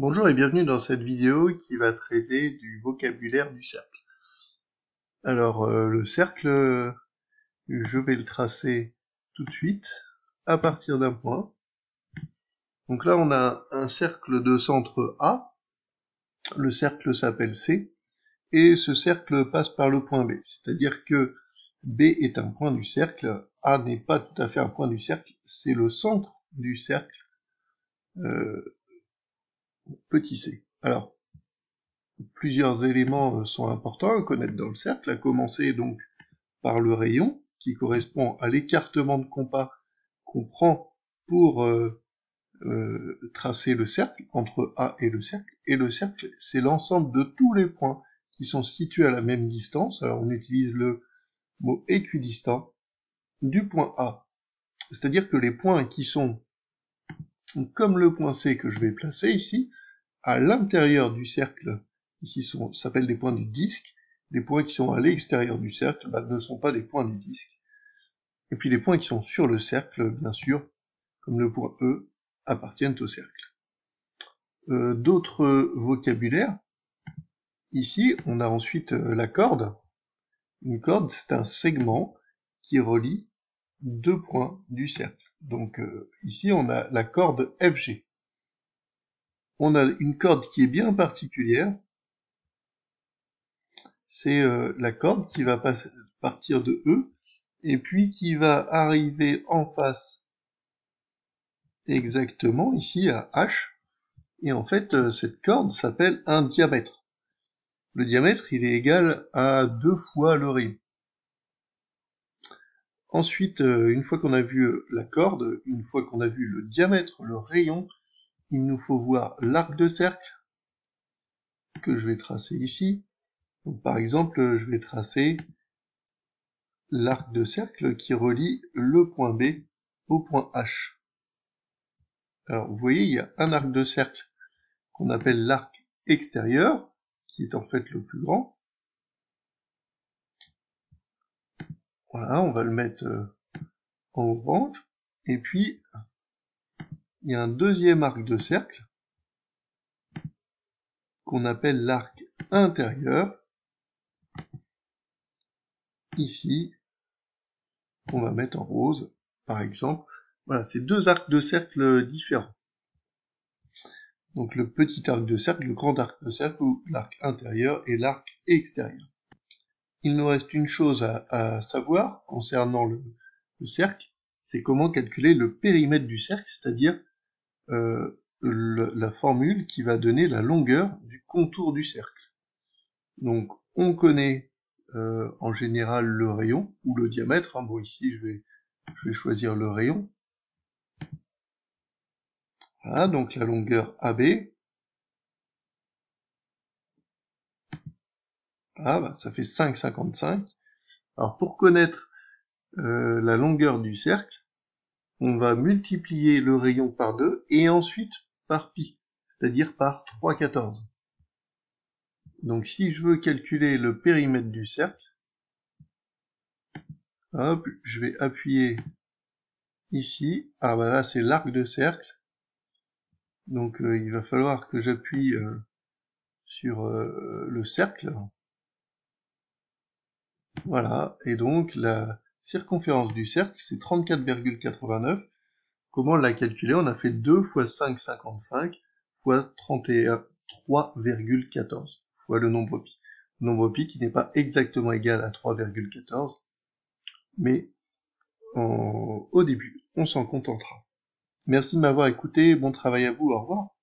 Bonjour et bienvenue dans cette vidéo qui va traiter du vocabulaire du cercle. Alors le cercle, je vais le tracer tout de suite à partir d'un point. Donc là on a un cercle de centre A, le cercle s'appelle C, et ce cercle passe par le point B, c'est-à-dire que B est un point du cercle, A n'est pas tout à fait un point du cercle, c'est le centre du cercle, petit c. Alors, plusieurs éléments sont importants à connaître dans le cercle, à commencer donc par le rayon, qui correspond à l'écartement de compas qu'on prend pour tracer le cercle, entre A et le cercle, c'est l'ensemble de tous les points qui sont situés à la même distance, alors on utilise le mot équidistant, du point A. C'est-à-dire que les points qui sont, comme le point C que je vais placer ici, à l'intérieur du cercle, ici s'appellent des points du disque, les points qui sont à l'extérieur du cercle ne sont pas des points du disque. Et puis les points qui sont sur le cercle, bien sûr, comme le point E, appartiennent au cercle. D'autres vocabulaires, ici on a ensuite la corde. Une corde, c'est un segment qui relie deux points du cercle. Donc ici on a la corde FG. On a une corde qui est bien particulière, c'est la corde qui va partir de E, et puis qui va arriver en face exactement ici à H, et en fait cette corde s'appelle un diamètre. Le diamètre il est égal à 2 fois le rayon. Ensuite, une fois qu'on a vu la corde, une fois qu'on a vu le diamètre, le rayon, il nous faut voir l'arc de cercle, que je vais tracer ici. Donc, par exemple, je vais tracer l'arc de cercle qui relie le point B au point H. Alors, vous voyez, il y a un arc de cercle qu'on appelle l'arc extérieur, qui est en fait le plus grand. Voilà, on va le mettre en orange. Et puis, il y a un deuxième arc de cercle qu'on appelle l'arc intérieur. Ici, on va mettre en rose, par exemple. Voilà, c'est deux arcs de cercle différents. Donc le petit arc de cercle, le grand arc de cercle, ou l'arc intérieur et l'arc extérieur. Il nous reste une chose à savoir concernant le cercle, c'est comment calculer le périmètre du cercle, c'est-à-dire la formule qui va donner la longueur du contour du cercle. Donc on connaît en général le rayon, ou le diamètre, hein. Bon ici je vais choisir le rayon. Voilà, donc la longueur AB. Ah, ça fait 5,55. Alors pour connaître la longueur du cercle, on va multiplier le rayon par 2 et ensuite par pi, c'est-à-dire par 3,14. Donc si je veux calculer le périmètre du cercle, hop, je vais appuyer ici. Ah bah là c'est l'arc de cercle. Donc il va falloir que j'appuie sur le cercle. Voilà, et donc la circonférence du cercle c'est 34,89. Comment on l'a calculé? On a fait 2 fois 5,55 fois 3,14 fois le nombre pi. Le nombre pi qui n'est pas exactement égal à 3,14, mais au début, on s'en contentera. Merci de m'avoir écouté, bon travail à vous, au revoir.